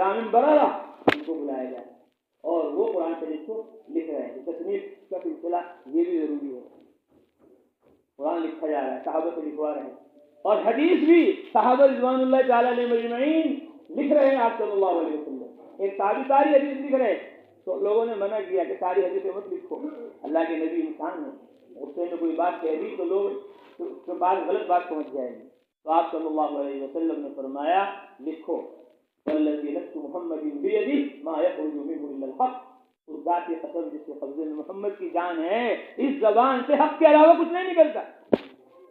ايام بررہ ان کو بلایا جائے اور وہ قرآن شریف کو لکھ رہے ہیں. تصنیف کا سلسلہ یہ بھی ضروری ہے. قرآن لکھا جا رہا ہے, صحابہ سے لکھوا رہے ہیں, اور حدیث بھی صحابہ رضوان اللہ تعالیٰ علیہ مجمعین لکھ رہے ہیں آپ صلی اللہ علیہ وسلم. ایک ساری حدیث لکھ رہے ہیں تو لوگوں نے منع کیا کہ ساری حدیثیں مت لکھو, اللہ کے نبی انسان ہیں, اس سے کوئی بات کہہ دی تو لوگ غلط بات پہنچ جائے گی. تو آپ صلی اللہ علیہ وسلم نے فرمایا لکھو والذی نفس محمد بیدہ ما یخرج منہ الا الحق, اس ذات کی قسم جس کے قبضے میں محمد کی جان ہے, اس زبان سے حق کے علاوہ کچھ نہیں نکلتا.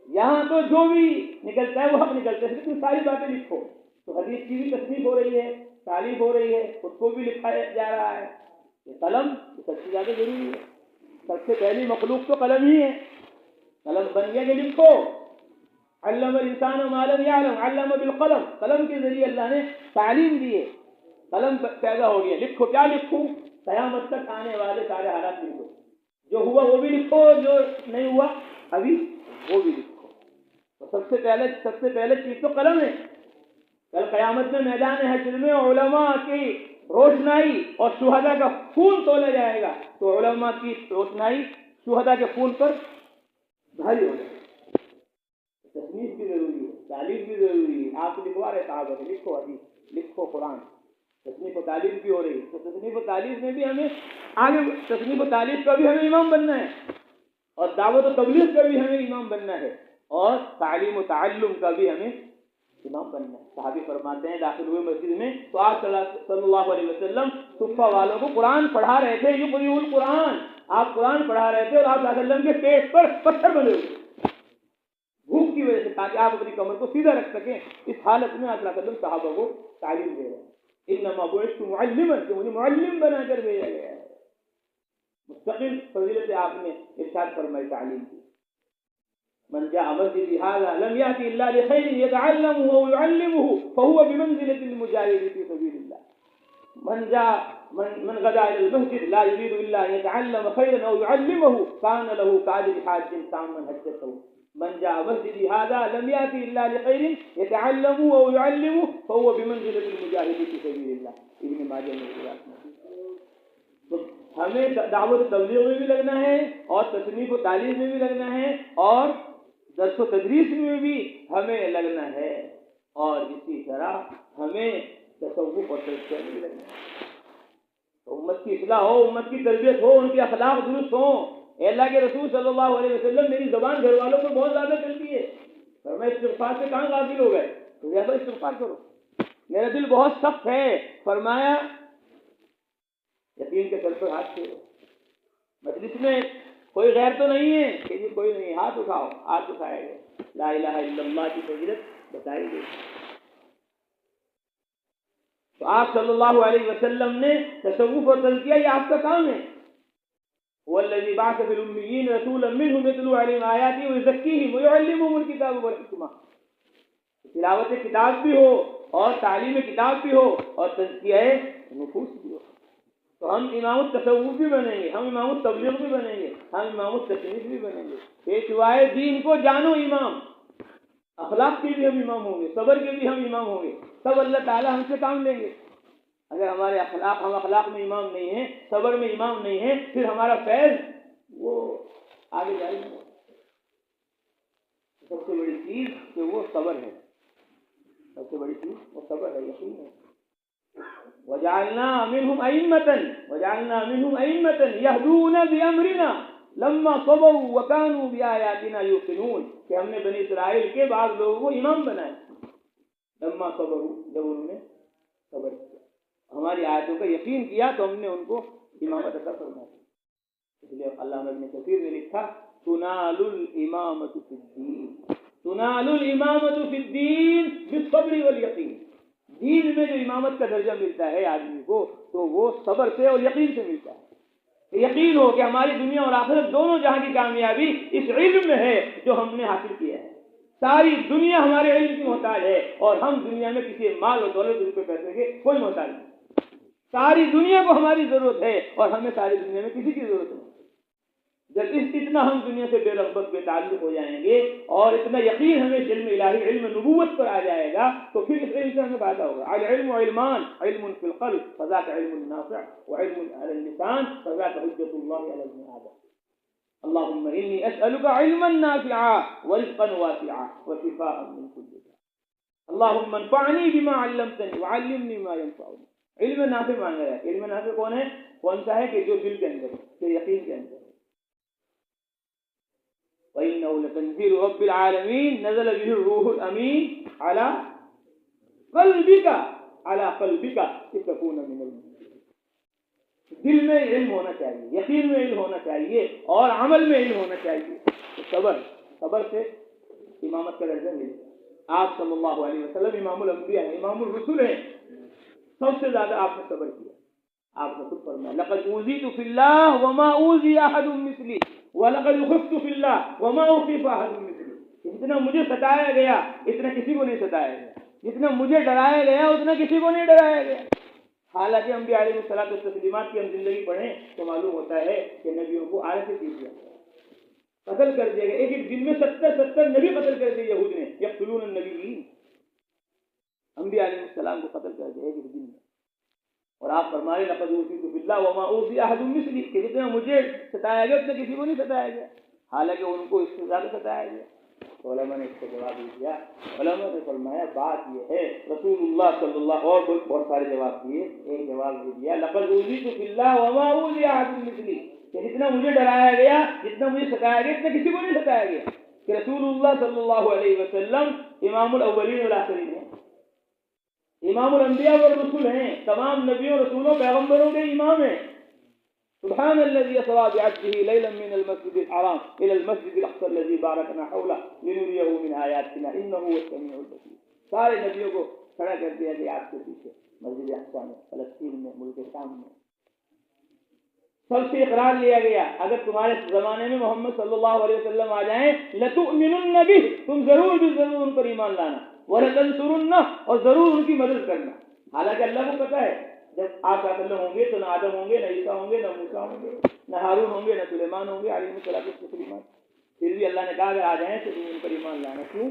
یہاں تو جو بھی نکلتا ہے وہ حق نکلتا ہے, لیکن ساری باتیں لکھو. تو حدیث کی بھی تصنیف ہو رہی ہے, تعریف ہو رہی ہے, خود کو بھی لکھا جا رہا ہے. یہ قلم سب سے زیادہ ضروری ہے. سب سے پہلی مخلوق تو قلم ہی ہے. قلم بن گیا کہ لکھو. علم الانسان ما لم يعلم, علم بالقلم, قلم کے ذریعے اللہ نے تعلیم دی ہے. قلم پیدا ہو گیا, لکھو. کیا لکھوں؟ قیامت تک آنے والے سارے حالات لکھو. جو ہوا وہ بھی لکھو, جو نہیں ہوا ابھی وہ بھی لکھو. تو سب سے پہلے چیز تو قلم ہے. کل قیامت میں میدان حشر میں علماء کی روشنائی اور شہداء کا خون تولا جائے گا, تو علماء کی روشنائی شہداء کے خون پر بھاری ہو جائے گی. تصنیف بھی ضروری ہے, تعلیم بھی ضروری ہے. آپ لکھوا رہے صحابہ سے, لکھو حدیث, لکھو قرآن. تصنیف و تعلیم بھی ہو رہی ہے. تو تصنیف و تعلیم میں بھی ہمیں آگے, تصنیف و تعلیم کا بھی ہمیں امام بننا ہے, اور دعوت و تبلیغ کا بھی ہمیں امام بننا ہے, اور تعلیم و تعلم کا بھی ہمیں امام بننا ہے. صحابی فرماتے ہیں داخل ہوئے مسجد میں تو آپ صلی اللہ علیہ وسلم صفہ والوں کو قرآن پڑھا رہے تھے. یقرؤ القرآن, آپ قرآن پڑھا رہے تھے, اور آپ صلی اللہ علیہ وسلم کے پیٹ پر پتھر بنے ہوئے بھوک کی وجہ سے, تاکہ آپ اپنی کمر کو سیدھا رکھ سکیں. اس حالت میں آپ صلی اللہ علیہ وسلم صحابہ کو تعلیم دے رہے ہیں. انما بعثت معلما, کہ مجھے معلم بنا کر بھیجا گیا ہے. مستقل فضیلت آپ نے ارشاد فرمائی تعلیم کی. من جاء مسجدي هذا لم يأتي إلا لخير يتعلمه ويعلمه فهو بمنزلة المجاهد في سبيل الله. من غدا إلى المسجد لا يريد إلا أن يتعلم خيرا أو يعلمه كان له كأجر حاج تاما حجته. من جاء مسجدي هذا لم يأتي إلا لخير يتعلمه أو يعلمه فهو بمنزلة المجاهد في سبيل الله. ابن ماجہ میں روایت ہے. تو ہمیں دعوت تبلیغ میں بھی لگنا ہے, اور تصنیف و تعلیم میں بھی لگنا ہے, اور درس و تدریس میں بھی ہمیں لگنا ہے, اور اسی طرح ہمیں تصوف اور تزکیہ میں بھی لگنا ہے. تو امت کی اصلاح ہو, امت کی تربیت ہو, ان کے اخلاق درست ہوں. اے اللہ کے رسول صلی اللہ علیہ وسلم, میری زبان گھر والوں کو بہت زیادہ چلتی ہے, پر میں استغفار سے کہاں غافل ہو گئے, تو زیادہ استغفار کرو. میرا دل بہت سخت ہے, فرمایا یقین کے سر پر ہاتھ پھیرو. مجلس میں کوئی غیر تو نہیں ہے کہ جی کوئی نہیں, ہاتھ اٹھاؤ. ہاتھ اٹھائے گئے, لا الہ الا اللہ کی فضیلت بتائی گئی. تو آپ صلی اللہ علیہ وسلم نے تصوف اور تزکیہ, یہ آپ کا کام ہے. والذی بعث فی الامیین رسولا منہم یتلو علیہم آیاتہ ویزکیہم ویعلمہم الکتاب والحکمہ. تلاوت کتاب بھی ہو, اور تعلیم کتاب بھی ہو, اور تزکیہ نفوس بھی ہو. تو ہم امام التصوف بھی بنیں گے, ہم امام التبلیغ بھی بنیں گے, ہم امام التصنیف بھی بنیں گے. پیشوائے دین کو جانو امام. اخلاق کے بھی ہم امام ہوں گے, صبر کے بھی ہم امام ہوں گے. تب اللہ تعالیٰ ہم سے کام لیں گے. اگر ہمارے ہم اخلاق میں امام نہیں ہیں, صبر میں امام نہیں ہیں, پھر ہمارا فیض وہ آگے جائے گا. سب سے بڑی چیز کہ وہ صبر ہے, سب سے بڑی چیز وہ صبر ہے, یقین ہے. وجعلنا منهم أئمة يهدون بأمرنا لما صبروا وكانوا بآياتنا يوقنون. کہ ہم نے بنی اسرائیل کے بعض لوگوں کو امام بنائے, لما صبروا, جب انہوں نے صبر کیا, ہماری آیاتوں کا یقین کیا, تو ہم نے ان کو امامت عطا فرمائی. اس لیے علامہ ابن کثیر نے لکھا تنال الامامۃ فی الدین, تنال الامامۃ فی الدین بالصبر والیقین. دین میں جو امامت کا درجہ ملتا ہے آدمی کو, تو وہ صبر سے اور یقین سے ملتا ہے. یقین ہو کہ ہماری دنیا اور آخرت دونوں جہاں کی کامیابی اس علم میں ہے جو ہم نے حاصل کیا ہے. ساری دنیا ہمارے علم کی محتاج ہے, اور ہم دنیا میں کسی مال اور دولت روپے پیسے کے کوئی محتاج نہیں. ساری دنیا کو ہماری ضرورت ہے, اور ہمیں ساری دنیا میں کسی کی ضرورت نہیں. جب اتنا ہم دنیا سے بے رغبت بے تعلق ہو جائیں گے اور اتنا یقین ہمیں علم الہی علم نبوت پر آ جائے گا تو پھر اس علم سے ہمیں فائدہ ہوگا. العلم علمان، علم فی القلب فذاک علم نافع وعلم علی اللسان فذاک حجۃ اللہ علی ابن آدم. اللهم انی اسألک علما نافعا ورزقا واسعا وشفاء من كل داء. اللهم انفعنی بما علمتنی وعلمنی ما ينفعني. علم نافع مانگ رہا ہے. علم نافع کون ہے؟ کون سا ہے کہ جو دل کے اندر ہے، جو یقین کے اندر ہے. وَإِنَّهُ لَتَنزِيلُ رَبِّ الْعَالَمِينَ نَزَلَ بِهِ الرُّوحُ الْأَمِينُ عَلَى قَلْبِكَ لِتَكُونَ مِنَ الْمُنذِرِينَ. دل میں علم ہونا چاہیے، یقین میں علم ہونا چاہیے اور عمل میں علم ہونا چاہیے. صبر سے امامت کا درجہ ملے گا. آپ صلی اللہ علیہ وسلم امام الانبیاء ہیں، امام الرسول ہیں. سب سے زیادہ آپ نے صبر کیا. آپ نے خود فرمایا لقد اوذیت فی اللہ وما اوذی احد مثلی وَلَقَدْ خُفْتُ فِي اللَّهِ وَمَا أُخِيفَ أَحَدٌ مِثْلِي. جتنا مجھے ستایا گیا اتنا کسی کو نہیں ستایا گیا، جتنا مجھے ڈرایا گیا اتنا کسی کو نہیں ڈرایا گیا. حالانکہ انبیاء علیہ الصلوۃ والتسلیمات کی ہم زندگی پڑھیں تو معلوم ہوتا ہے کہ نبیوں کو آڑے سے پیٹ دیا گیا، قتل کر دیا گیا. ایک دن میں 70 نبی قتل کر دیے یہود نے. یقتلون النبیین، انبیاء علیہ السلام کو قتل کر دیا ایک دن میں. اور آپ فرمائے لقد اوذیت فی اللہ وما اوذی احد مثلی، کہ جتنا مجھے ستایا گیا اتنا کسی کو نہیں ستایا گیا، حالانکہ ان کو اس سے زیادہ ستایا گیا. تو علماء نے اس کو جواب دیا. علماء نے فرمایا بات یہ ہے رسول اللہ صلی اللہ اور بہت سارے جواب دیے. ایک جواب یہ دیا لقد اوذیت فی اللہ وما اوذی احد مثلی، کہ جتنا مجھے ڈرایا گیا جتنا مجھے ستایا گیا اتنا کسی کو نہیں ستایا گیا. کہ رسول اللہ صلی اللہ علیہ وسلم امام الاولین والآخرین ہیں، امام الانبیاء والرسول ہیں، تمام نبیوں رسولوں پیغمبروں کے امام ہیں. سبحان الذي اسرى بعبده ليلا من المسجد الحرام الى المسجد الاقصى الذي باركنا حوله لنريه من آياتنا انه هو السميع البصير. سارے نبیوں کو کھڑا کر دیا کہ آپ کے پیچھے مسجد اقصی میں، فلسطین میں، ملک شام میں. سب سے اقرار لیا گیا اگر تمہارے زمانے میں محمد صلی اللہ علیہ وسلم آ جائیں لتؤمنن به، تم ضرور بھی ضرور ان پر ایمان لانا، وَلَتَنْصُرُنَّهُ، اور ضرور ان کی مدد کرنا. حالانکہ اللہ کو پتا ہے جب آپ اکیلے ہوں گے تو نہ آدم ہوں گے، نہ عیسیٰ ہوں گے، نہ موسیٰ ہوں گے، نہ ہارون ہوں گے، نہ سلیمان ہوں گے علیہ الصلوۃ والسلام. پھر بھی اللہ نے کہا اگر آ جائیں تو تم ان پر ایمان لانا. کیوں؟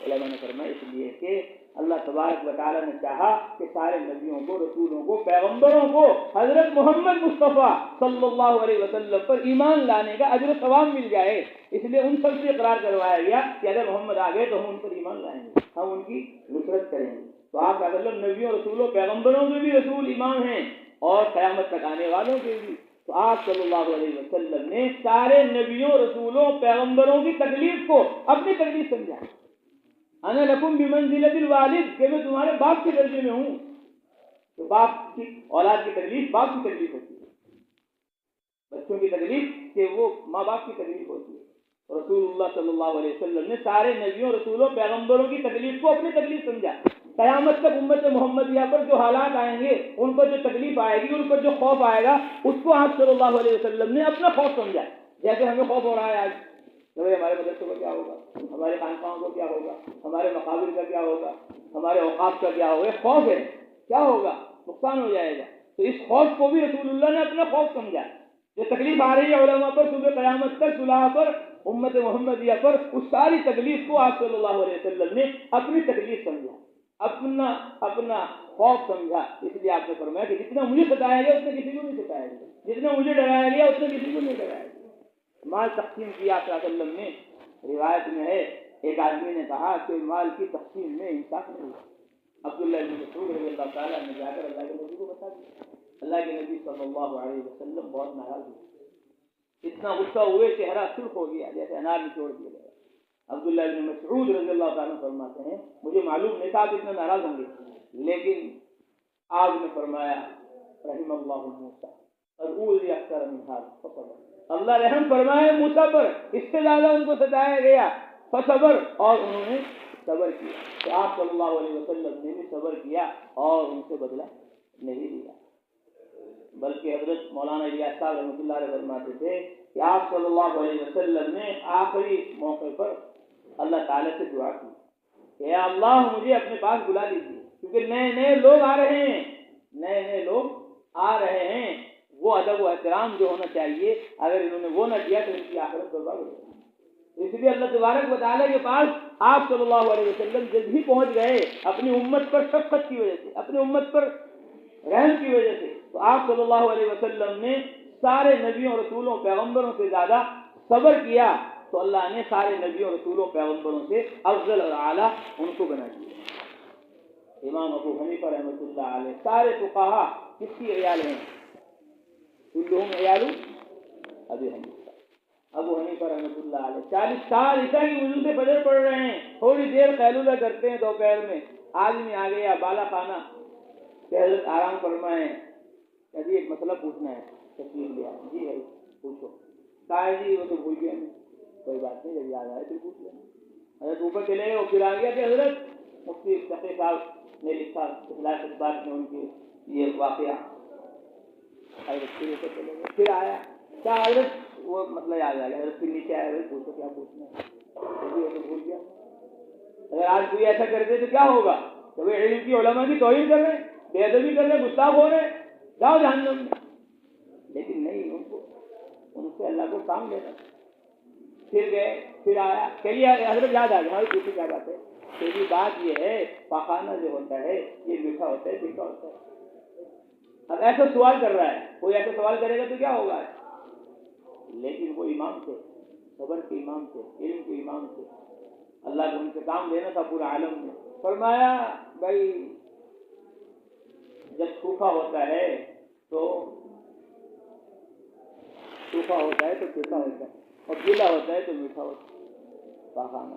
علماء نے فرمایا اس لیے کہ اللہ تبارک و تعالیٰ نے چاہا کہ سارے نبیوں کو، رسولوں کو، پیغمبروں کو حضرت محمد مصطفیٰ صلی اللہ علیہ وسلم پر ایمان لانے کا اجر و ثواب مل جائے. اس لیے ان سب سے اقرار کروایا گیا کہ اگر محمد آ گئے تو ہم ان پر ایمان لائیں گے، ہم ان کی نصرت کریں گے. تو آپ کا مطلب نبیوں، رسولوں، پیغمبروں کے بھی رسول امام ہیں اور قیامت تک آنے والوں کے بھی. تو آپ صلی اللہ علیہ وسلم نے سارے نبیوں، رسولوں، پیغمبروں کی تکلیف کو اپنی تکلیف سمجھا. انا لکم بمنزلۃ الوالد، کہ میں تمہارے باپ کے درجے میں ہوں. تو باپ کی اولاد کی تکلیف باپ کی تکلیف ہوتی ہے، بچوں کی تکلیف کہ وہ ماں باپ کی تکلیف ہوتی ہے. رسول اللہ صلی اللہ علیہ وسلم نے سارے نبیوں، رسولوں، پیغمبروں کی تکلیف کو اپنی تکلیف سمجھا. قیامت تک امت محمدیہ پر جو حالات آئیں گے، ان پر جو تکلیف آئے گی، ان پر جو خوف آئے گا، اس کو آپ صلی اللہ علیہ وسلم نے اپنا خوف سمجھا. جیسے ہمیں خوف ہو رہا ہے آج کہ ہمارے مدرسوں کا کیا ہوگا، ہمارے خانقاہوں کا کیا ہوگا، ہمارے مقابر کا کیا ہوگا، ہمارے اوقاف کا کیا ہوگا. خوف ہے، کیا ہوگا، نقصان ہو جائے گا. تو اس خوف کو بھی رسول اللہ نے اپنا خوف سمجھا. جو تکلیف آ رہی ہے علماء پر صبح قیامت تک، صلح پر، امت محمدیہ پر، اس ساری تکلیف کو آپ صلی اللہ علیہ وسلم نے اپنی تکلیف سمجھا، اپنا خوف سمجھا. اس لیے آپ نے فرمایا کہ جتنا مجھے ستایا گیا اتنا کسی کو نہیں ستایا گیا، جتنا مجھے ڈرایا گیا اتنا کسی کو نہیں ڈرایا گیا. مال تقسیم کیا آپ صلی اللہ علیہ وسلم نے. روایت میں ہے ایک آدمی نے کہا کہ مال کی تقسیم میں انصاف نہیں ہوا. عبداللہ بن مسعود رضی اللہ تعالیٰ نے جا کر اللہ کے نبی کو بتا دیا. اللہ کے نبی صلی اللہ علیہ وسلم بہت ناراض ہوئے، اتنا غصہ ہوئے چہرہ سرخ ہو گیا جیسے انار نچوڑ دیا گیا. عبداللہ بن مسعود رضی اللہ تعالیٰ فرماتے ہیں مجھے معلوم نہیں تھا آپ اتنا ناراض ہوں گے، لیکن آپ نے فرمایا رحم اللہ موسیٰ اور اوذی اکثر من ھذا فصبر. اللہ رحم فرمائے موسیٰ پر، اس سے زیادہ ان کو ستایا گیا، فصبر، اور انہوں نے صبر کیا. تو آپ صلی اللہ علیہ وسلم نے بھی صبر کیا اور ان سے بدلہ نہیں لیا. بلکہ حضرت مولانا الیاس صاحب رحمۃ اللہ علیہ فرماتے تھے کہ آپ صلی اللہ علیہ وسلم نے آخری موقع پر اللہ تعالیٰ سے دعا کی کہ اے اللہ مجھے اپنے پاس بلا لیجیے، کیونکہ نئے نئے لوگ آ رہے ہیں، وہ ادب و احترام جو ہونا چاہیے، اگر انہوں نے وہ نہ کیا تو ان کی آخرت برباد ہو جائے گی۔ اس لیے اللہ تبارک و تعالیٰ کے پاس آپ صلی اللہ علیہ وسلم جب ہی پہنچ گئے اپنی امت پر شفقت کی وجہ سے، اپنی امت پر رحم کی وجہ سے، تو آپ صلی اللہ علیہ وسلم نے سارے نبیوں رسولوں پیغمبروں سے زیادہ صبر کیا، تو اللہ نے سارے نبیوں رسولوں پیغمبروں سے افضل اور اعلیٰ ان کو بنا دیا۔ امام ابو حنیفہ رحمۃ اللہ علیہ، سارے فقہا کس کی عیال ہیں؟ کلہم عیال ابی حنیفہ۔ ابو حنیفہ رحمۃ اللہ علیہ 40 سال عشاء کی وضو سے فجر پڑھ رہے ہیں، تھوڑی دیر قیلولہ کرتے ہیں دوپہر میں، آدمی آ گیا بالا خانہ کہ حضرت آرام فرمائیں، کبھی ایک مسئلہ پوچھنا ہے، تشریف لیا، جی بھائی پوچھو، کہا جی وہ تو بھول گیا میں، کوئی بات نہیں جب یاد آئے پھر پوچھ لینا۔ حضرت اوپر چلے گئے، وہ پھر آ گیا کہ حضرت مفتی تقی صاحب نے لکھا اخلاص اخبار میں ان کی یہ واقعہ، حضرت پھر اوپر چلے گئے، پھر آیا، کیا حضرت وہ مسئلہ یاد آ گیا، حضرت پھر نیچے آیا، پوچھو کیا پوچھنا ہے، وہ تو بھول گیا۔ اگر آج کوئی ایسا کر دے تو کیا ہوگا؟ تو وہ علم کی علماء کی توہین کر رہے ہیں، بے ادبی کر رہے ہیں، گستاخ ہو رہے ہیں، جاؤ جہنم میں۔ لیکن نہیں، ان سے اللہ کو کام لینا۔ پھر گئے، پھر آیا، چلیے حضرت یاد آ گیا، ہماری پوچھی کیا بات ہے؟ پہلی بات یہ ہے پاخانہ جو ہوتا ہے یہ میٹھا ہوتا ہے، پھیکا ہوتا ہے۔ اب ایسا سوال کر رہا ہے، کوئی ایسا سوال کرے گا تو کیا ہوگا؟ لیکن وہ امام تھے، صبر کے امام تھے، علم کے امام تھے، اللہ کو ان سے کام لینا تھا پورا عالم میں۔ فرمایا بھائی جب سوکھا ہوتا ہے تو پھیکا ہوتا ہے اور گیلا ہوتا ہے تو میٹھا ہوتا ہے پاخانہ۔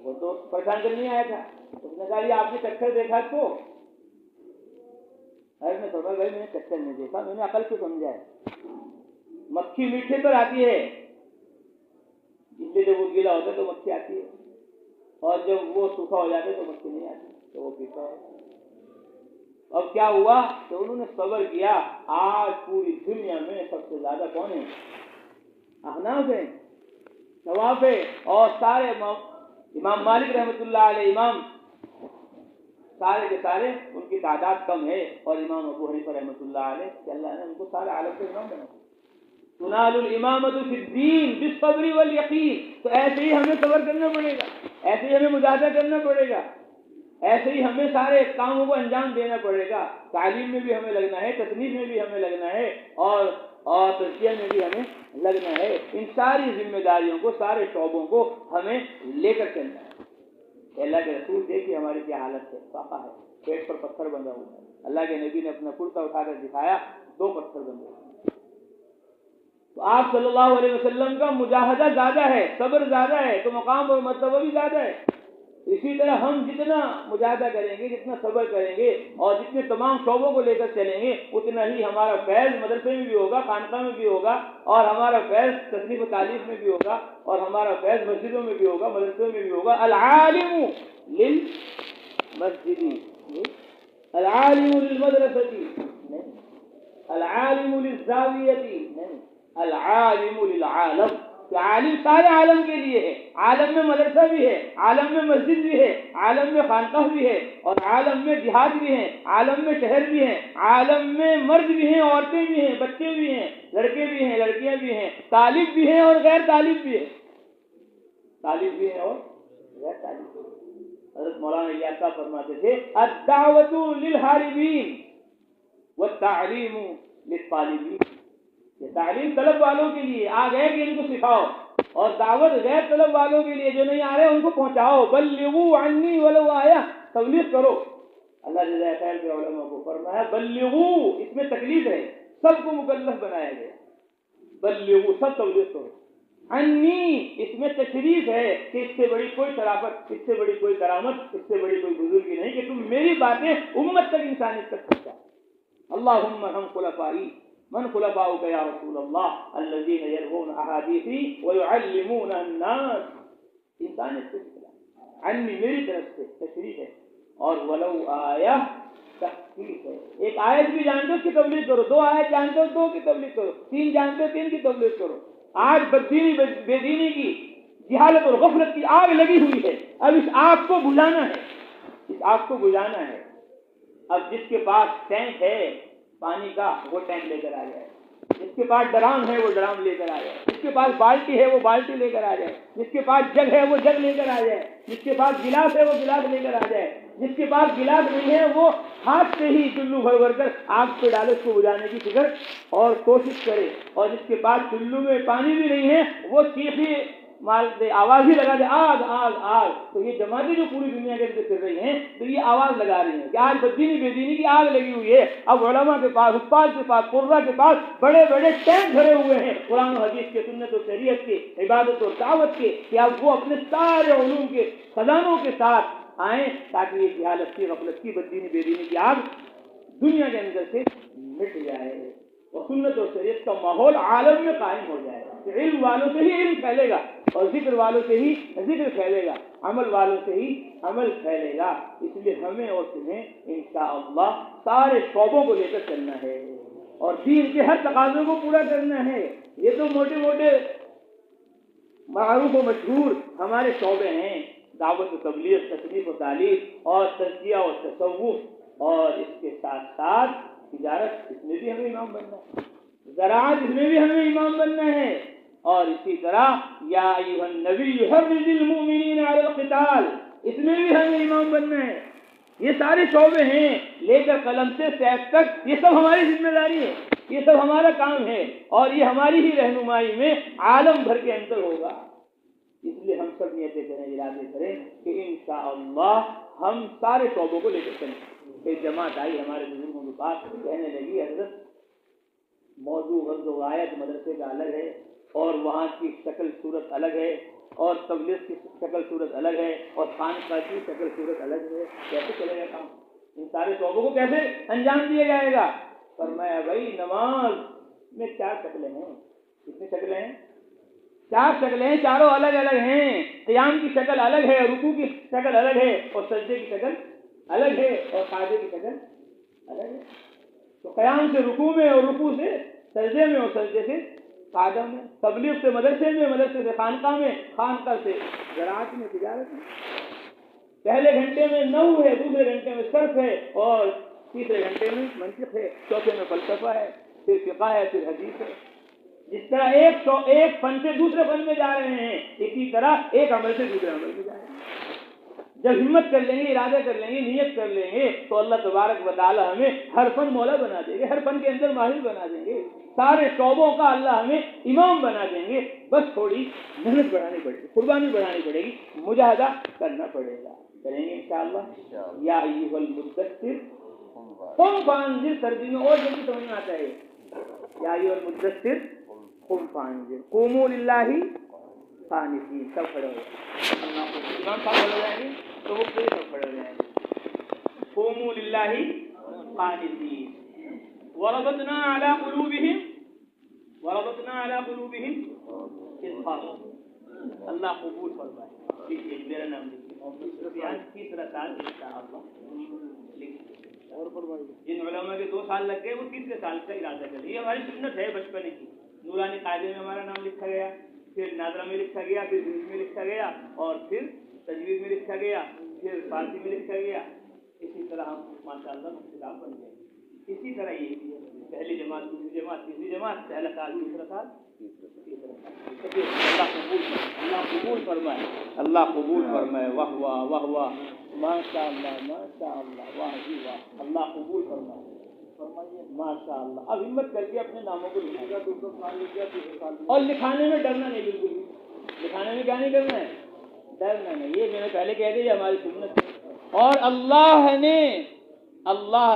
وہ تو پریشان کرنے آیا تھا، اس نے کہا یہ آپ نے چکر دیکھا تو؟ ارے میں سمجھا بھائی میں نے چکر نہیں دیکھا، میں نے عقل سے سمجھا ہے، مکھی میٹھے پر آتی ہے، اس لیے جب وہ گیلا ہوتا ہے تو مکھی آتی ہے، اور جب وہ سوکھا ہو جاتا ہے تو مکھی نہیں آتی، تو وہ پھیکا ہوتا ہے۔ اب کیا ہوا کہ انہوں نے صبر کیا۔ آج پوری دنیا میں سب سے زیادہ کون ہے؟ احناف ہیں، نواف ہے، اور سارے امام مالک رحمۃ اللہ علیہ امام، سارے کے سارے ان کی تعداد کم ہے، اور امام ابو حنیفہ رحمۃ اللہ علیہ کہ اللہ نے ان کو سارے عالم کے امام بنا۔ تنال الامامۃ فی الدین بالصبر والیقین، تو ایسے ہی ہمیں صبر کرنا پڑے گا، ایسے ہی ہمیں مجاہدہ کرنا پڑے گا، ایسے ہی ہمیں سارے کاموں کو انجام دینا پڑے گا۔ تعلیم میں بھی ہمیں لگنا ہے، تصنیف میں بھی ہمیں لگنا ہے، اور تزکیہ میں بھی ہمیں لگنا ہے۔ ان ساری ذمہ داریوں کو، سارے شعبوں کو ہمیں لے کر چلنا ہے۔ اللہ کے رسول دیکھیے ہماری کیا حالت ہے، فاقہ ہے، پیٹ پر پتھر بندھا ہوا ہے۔ اللہ کے نبی نے اپنا کرتا اٹھا کر دکھایا، 2 پتھر بندھے ہوئے۔ تو آپ صلی اللہ علیہ وسلم کا مجاہدہ زیادہ ہے، صبر زیادہ ہے، تو مقام اور مرتبہ بھی زیادہ ہے۔ اسی طرح ہم جتنا مجاہدہ کریں گے، جتنا صبر کریں گے، اور جتنے تمام شعبوں کو لے کر چلیں گے، اتنا ہی ہمارا فیض مدرسے میں بھی ہوگا، خانقاہ میں بھی ہوگا، اور ہمارا فیض تصنیف و تعلیف میں بھی ہوگا، اور ہمارا فیض مسجدوں میں بھی ہوگا، مدرسوں میں بھی ہوگا۔ العالم للمسجد، العالم للمدرسة، العالم للزاویة، العالم للعالم، کہ عالم سارے عالم کے لیے ہے۔ عالم میں مدرسہ بھی ہے، عالم میں مسجد بھی ہے، عالم میں خانقاہ بھی ہے، اور عالم میں دیہات بھی ہیں، عالم میں شہر بھی ہیں، عالم میں مرد بھی ہیں، عورتیں بھی ہیں، بچے بھی ہیں، لڑکے بھی ہیں، لڑکیاں بھی ہیں، طالب بھی ہیں اور غیر طالب بھی ہیں، طالب بھی ہیں اور غیر طالب بھی ہیں۔ حضرت مولانا الیاس صاحب فرماتے تھے الدعوۃ للحاربین والتعلیم للطالبین، یہ تعلیم طلب والوں کے لیے، آ گئے کہ ان کو سکھاؤ، اور دعوت غیر طلب والوں کے لیے جو نہیں آ رہے ان کو پہنچاؤ۔ بلغوا عنی ولو آیہ، تبلیغ کرو۔ اللہ جزائے خیر کے علماء کو فرمایا بلغوا، اس میں تکلیف ہے، سب کو مکلف بنایا گیا، بلغوا، سب تبلیغ کرو۔ عنی، اس میں تشریف ہے کہ اس سے بڑی کوئی شرافت، اس سے بڑی کوئی کرامت، اس سے بڑی کوئی بزرگی نہیں کہ تم میری باتیں امت تک، انسانیت تک پہنچاؤ۔ اللہم ہم خلفائی، من خلفاؤک یا رسول اللہ الذین یروون احادیثی ویعلمون الناس، انسانیت سے سکھلا، عنی میری طرف سے تشریف ہے، اور ولو آیہ تخفیف ہے، ایک آیت بھی جانتے ہو اس کی تبلیغ کرو، 2 آیت جانتے ہو 2 کی تبلیغ کرو، 3 جانتے ہو 3 کی تبلیغ کرو۔ آج بددینی بے دینی کی، جہالت اور غفلت کی آگ لگی ہوئی ہے، اب اس آگ کو بجھانا ہے، اس آگ کو بجھانا ہے۔ اب جس کے پاس ٹینک ہے پانی کا وہ ٹینک لے کر آ جائے، جس کے پاس ڈرام ہے وہ ڈرام لے کر آ جائے، جس کے پاس بالٹی ہے وہ بالٹی لے کر آ جائے، جس کے پاس جگ ہے وہ جگ لے کر آ جائے، جس کے پاس گلاس ہے وہ گلاس لے کر آ جائے، جس کے پاس گلاس نہیں ہے وہ ہاتھ سے ہی چلو بھر بھر کر آگ پہ ڈالے اس کو بجھانے کی فکر اور کوشش کرے، اور جس کے پاس چلو میں پانی بھی نہیں ہے وہ چیخی مال دے، آواز ہی لگا دے آگ آگ آگ۔ تو یہ جماعتیں جو پوری دنیا کے اندر پھر رہی ہیں تو یہ آواز لگا رہی ہیں کہ آج بددینی بے دینی کی آگ لگی ہوئی ہے۔ اب علماء کے پاس، حفاظ کے پاس، قرہ کے پاس بڑے بڑے ٹینک بھرے ہوئے ہیں قرآن و حدیث کے، سنت و شریعت کے، عبادت و دعوت کے، کہ اب وہ اپنے سارے علوم کے خزانوں کے ساتھ آئیں تاکہ یہ جہالت کی، غفلت کی، بددینی بے دینی کی آگ دنیا کے اندر سے مٹ جائے اور سنت و شریعت کا ماحول عالم میں قائم ہو جائے گا۔ علم والوں سے ہی علم پھیلے گا اور ذکر والوں سے ہی ذکر پھیلے گا، عمل والوں سے ہی عمل پھیلے گا۔ اس لیے ہمیں اور تمہیں انشاءاللہ سارے شعبوں کو لے کر چلنا ہے اور دین کے ہر تقاضوں کو پورا کرنا ہے۔ یہ تو موٹے موٹے معروف و مشہور ہمارے شعبے ہیں، دعوت و تبلیغ، تصنیف و تعلیم اور تزکیہ و تصوف، اور اس کے ساتھ ساتھ تجارت، اس میں بھی ہمیں امام بننا ہے، زراعت، اس میں بھی ہمیں امام بننا ہے، اور اسی طرح یا ایھا النبی حرض المؤمنین علی القتال، اس میں بھی ہمیں امام بننا ہے۔ یہ سارے شعبے ہیں، لے کر قلم سے سیف تک، یہ سب ہماری ذمہ داری ہے، یہ سب ہمارا کام ہے، اور یہ ہماری ہی رہنمائی میں عالم بھر کے اندر ہوگا۔ اس لیے ہم سب نیتیں کریں، ارادے کریں کہ انشاءاللہ ہم سارے شعبوں کو لے کر چلیں۔ ایک جماعت آئی ہمارے بزرگوں کے پاس، کہنے لگی حضرت موضوع غرض و غایت مدرسے کا الگ ہے اور وہاں کی شکل صورت الگ ہے اور تبلیغ کی شکل صورت الگ ہے اور خانقاہ کی شکل صورت الگ ہے، کیسے چلے گا کام؟ ان سارے شعبوں کو کیسے انجام دیا جائے گا؟ فرمایا بھائی نماز میں 4 شکلیں ہیں۔ کتنی شکلیں ہیں؟ 4 شکلیں ہیں، چاروں الگ الگ ہیں۔ قیام کی شکل الگ ہے، رکوع کی شکل الگ ہے اور سجدے کی شکل الگ ہے اور قاعدے کی شکل الگ ہے۔ تو قیام سے رکوع میں اور رکوع سے سجدے میں اور سجدے سے قاعدہ میں، تبلیغ سے مدرسے میں، مدرسے سے خانقاہ میں، خانقاہ سے زراعت میں، تجارت میں۔ پہلے گھنٹے میں نحو ہے، دوسرے گھنٹے میں صرف ہے اور تیسرے گھنٹے میں منطق ہے، چوتھے میں فلسفہ ہے، پھر فقہ ہے، پھر حدیث ہے۔ جس طرح ایک فن سے دوسرے فن میں جا رہے ہیں، اسی طرح ایک عمل سے دوسرے عمل میں جا رہے ہیں۔ جب ہمت کر لیں گے، ارادہ کر لیں گے، نیت کر لیں گے تو اللہ تبارک و تعالی ہمیں ہر فن مولا بنا دیں گے، ہر فن کے اندر ماہر بنا دیں گے، سارے شعبوں کا اللہ ہمیں امام بنا دیں گے۔ بس تھوڑی محنت بڑھانی پڑے گی، قربانی بڑھانی پڑے گی، مجاہدہ کرنا پڑے گا، کریں گے انشاءاللہ۔ یا ایھا المدثر قم فانذر، سردی میں اور جلدی سمجھ میں آتا ہے، یا ایھا المدثر قم فانذر، قوموا للہ قانتین، سب کھڑے ہو جائیں، اللہ کو امام صاحب کھڑے ہو جائیں گے تو وہ پورے سب کھڑے ہو جائیں گے، قوموا للہ قانتین۔ وربطنا علی قلوبہم اذ قاموا، اللہ قبول فرمائے۔ لکھیے میرا نام لکھیے، محمد سفیان، تیسرا سال انشاءاللہ لکھیے، اور فرمائیے۔ جن علماء کے 2 سال لگ گئے وہ تیسرے سال کا ارادہ کریں، یہ ہماری سنت ہے بچپن کی۔ نورانی قاعدے میں ہمارا نام لکھا گیا، پھر ناظرہ میں لکھا گیا، پھر انگلش میں لکھا گیا اور پھر تجوید میں لکھا گیا، پھر فارسی میں لکھا گیا۔ اسی طرح ہم ماشاءاللہ کتاب بن گئے۔ اسی طرح یہ پہلی جماعت، دوسری جماعت، تیسری جماعت، پہلا سال، دوسرا سال، تیسرا سال۔ اللہ قبول فرمائے، اللہ قبول فرمائے۔ واہ واہ واہ واہ، ماشاء اللہ ماشاء اللہ، واہ جی واہ، اللہ قبول فرمائے، ماشاء اللہ۔ اب ہمت کر کے اپنے ناموں کو لکھے گا، 2 سال لکھ گیا، 3 سال، اور لکھانے میں ڈرنا نہیں، بالکل بھی لکھانے میں کیا نہیں کرنا ہے، ڈرنا نہیں۔ یہ میں نے پہلے کہہ دیا، یہ ہماری سنت ہے، اور اللہ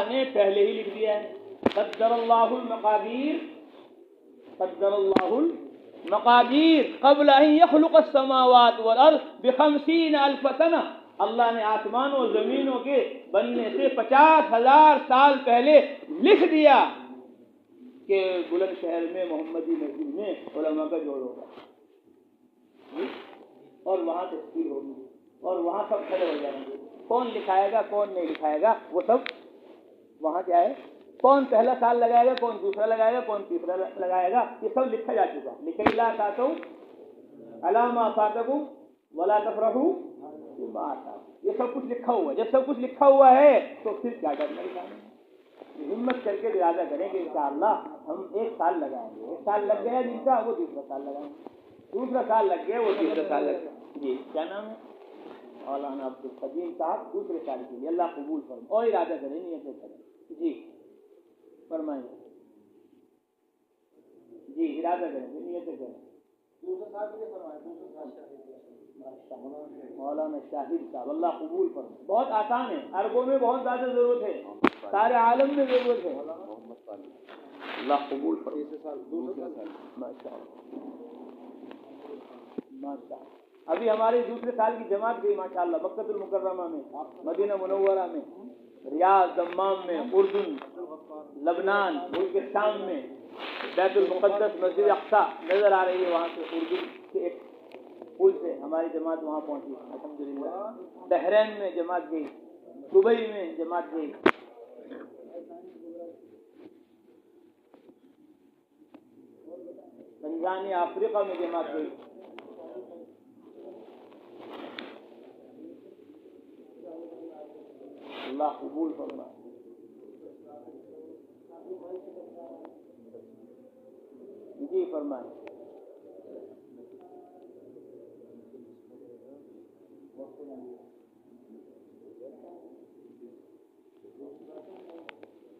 نے پہلے ہی لکھ دیا ہے، قدر اللہ المقادیر، قدر اللہ المقادیر قبل ان یخلق السماوات والارض ب50 الف سنہ۔ اللہ نے آسمانوں اور زمینوں کے بننے سے 50,000 سال پہلے لکھ دیا کہ بلند شہر میں محمدی مسجد میں علماء کا جوڑ ہوگا اور وہاں تشکیل ہوگی اور وہاں سب کھڑے ہو جائیں گے۔ کون لکھائے گا کون نہیں لکھائے گا وہ سب وہاں کیا ہے، کون پہلا سال لگائے گا، کون دوسرا لگائے گا، کون تیسرا لگائے گا، یہ سب لکھا جا چکا۔ لکھے لا تاسو علی ما فاتکم ولا تفرحوا بما آتاکم، یہ سب کچھ لکھا ہوا ہے۔ جب سب کچھ لکھا ہوا ہے تو پھر کیا کرنا ہے، ہمت نیت کر کے ارادہ کریں کہ انشاءاللہ ہم 1 سال لگائیں گے. 1 سال لگ گیا جن کا وہ دوسرا سال لگائیں گے, دوسرا سال لگ گیا وہ تیسرا سال لگ گیا. جی کیا نام ہے؟ مولانا عبدالقدیم صاحب دوسرے سال کے لیے اللہ قبول فرمائے. اور ارادہ کریں, نیتیں کریں. جی فرمائیں. جی ارادہ کریں, نیتیں کریں. مولانا شاہد صاحب اللہ قبول فرمائے. بہت آسان ہے, عربوں میں بہت زیادہ ضرورت ہے, سارے عالم میں ضرورت ہے. اللہ قبول فرمائے. ماشاء اللہ. ابھی ہماری دوسرے سال کی جماعت گئی ماشاء اللہ, مکۃ المکرمہ میں, مدینہ منورہ میں, ریاض, دمام میں, اردن, لبنان, ملک شام میں, بیت المقدس, مسجد اقصیٰ نظر آ رہی ہے وہاں سے, اردن کے ایک پل سے ہماری جماعت وہاں پہنچی الحمدللہ. بحرین میں جماعت گئی, دبئی میں جماعت گئی, تنزانیہ افریقہ میں جماعت گئی. اللہ قبول فرمائے. جی فرمائے.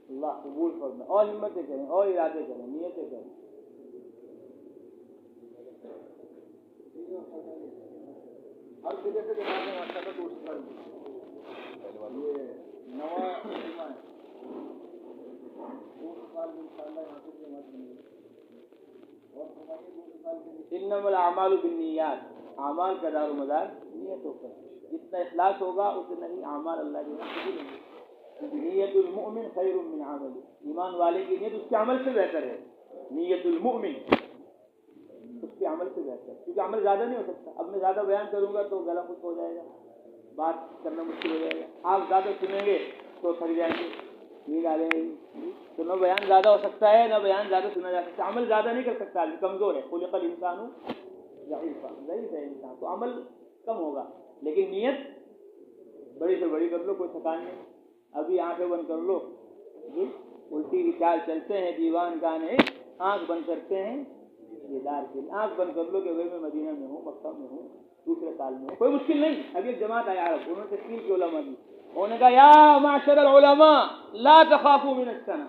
اللہ قبول فرمائے. اور ہمتیں کریں, اور ارادے کریں, نیتیں کریں. ہر جگہ سے جماعت میں ماشاء اللہ دوسرے سال یہ نواں اجتماع ہے. دوسرے سال انشاءاللہ یہاں سے جماعت بنی ہے. اور فرمائیے دوسرے سال کے انما الاعمال بالنیات, اعمال کا دار و مدار نیتوں پر. جتنا اخلاص ہوگا اتنا ہی اعمال اللہ کے یہاں قبول ہوں گے. نیت المؤمن خیر من عمل, ایمان والے کی نیت اس کے عمل سے بہتر ہے. نیت المؤمن اس کے عمل سے بہتر, کیونکہ عمل زیادہ نہیں ہو سکتا. اب میں زیادہ بیان کروں گا تو گلا خشک ہو جائے گا, بات کرنا مشکل ہو جائے گا. آپ زیادہ سنیں گے تو تھک جائیں گے, یہ ڈالیں گے. تو نہ بیان زیادہ ہو سکتا ہے, نہ بیان زیادہ سنا جا سکتا. عمل زیادہ نہیں کر سکتا, کمزور ہے. خلق الانسان ضعیفا, ضعیف ہے انسان, تو عمل کم ہوگا. لیکن نیت بڑی سے بڑی کر لو, کوئی تھکان نہیں. ابھی آنکھیں بند کر لو, جی الٹی کی چال چلتے ہیں دیوان گانے, آنکھ بند کرتے ہیں دیدار کے لیے. آنکھ بند کر لو کہ بھائی میں مدینہ میں ہوں, مکہ میں ہوں, دوسرے سال میں ہوں. کوئی مشکل نہیں. ابھی ایک جماعت آیا عرب, انہوں نے تشکیل کی علماء دی. انہوں نے کہا یا معشر العلماء لا تخافوا من السنہ,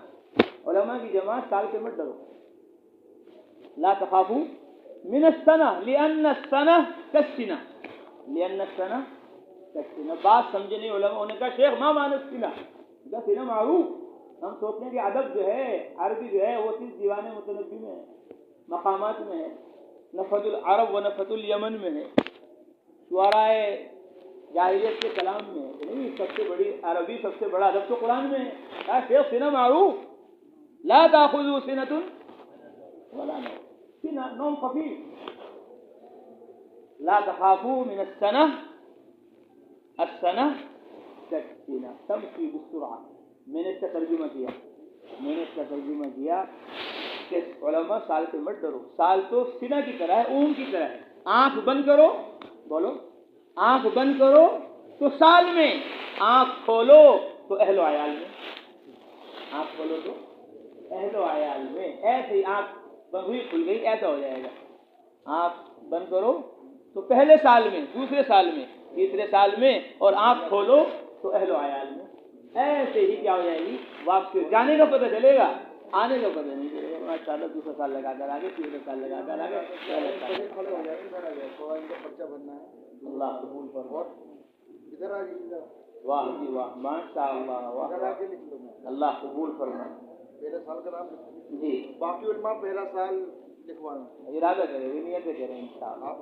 علماء کی جماعت سال کے مت ڈرو. لا تخافوا من السنہ لأن السنہ کالسنہ, لأن السنہ کالسنہ. بات سمجھے نہیں علماء. انہوں نے کہا شیخ ما معنی السنہ؟ کہا سنہ معروف. ہم سوچتے ہیں کہ ادب جو ہے, عربی جو ہے, وہ صرف دیوان متنبی میں ہے, مقامات میں ہے, نفت العرب و نفت الیمن میں ہے, شعرائے جاہلیت کے کلام میں ہے. نہیں, سب سے بڑی عربی, سب سے بڑا ادب تو قرآن میں ہے. کہا شیخ سنہ معروف, لا تأخذوا سنة ولا نوم, سنہ نوم خفیف. لا تخافوا من السنة, السنة كالسنة تمشي بالسرعة. میں نے اس کا ترجمہ کیا کہ علماء سال سے مت ڈرو. سال تو سنہ کی طرح ہے, اون کی طرح ہے. آنکھ بند کرو, بولو آنکھ بند کرو تو سال میں, آنکھ کھولو تو اہل و عیال میں. آنکھ کھولو تو اہل و عیال میں. ایسے ہی آنکھ بند ہوئی کھل گئی, ایسا ہو جائے گا. آنکھ بند کرو تو پہلے سال میں, دوسرے سال میں, تیسرے سال میں, اور آنکھ کھولو تو اہل و عیال میں. ایسے ہی کیا ہو جائے گی, واپس جانے کا پتہ چلے گا, آنے کا پتہ نہیں چلے گا. ماشاء اللہ دوسرا سال لگا کر آگے, تیسرا سال لگا کر آگے, پرچہ بننا ہے. اللہ قبول فرمائے. ادھر آ جائیے. واہ جی واہ, ماشاء اللہ, واہ, اللہ قبول فرمائے. پہلے سال کا نام جی, باقی علماء پہلا سال لکھوانا. ارادہ کریں, نیت کریں انشاءاللہ. آپ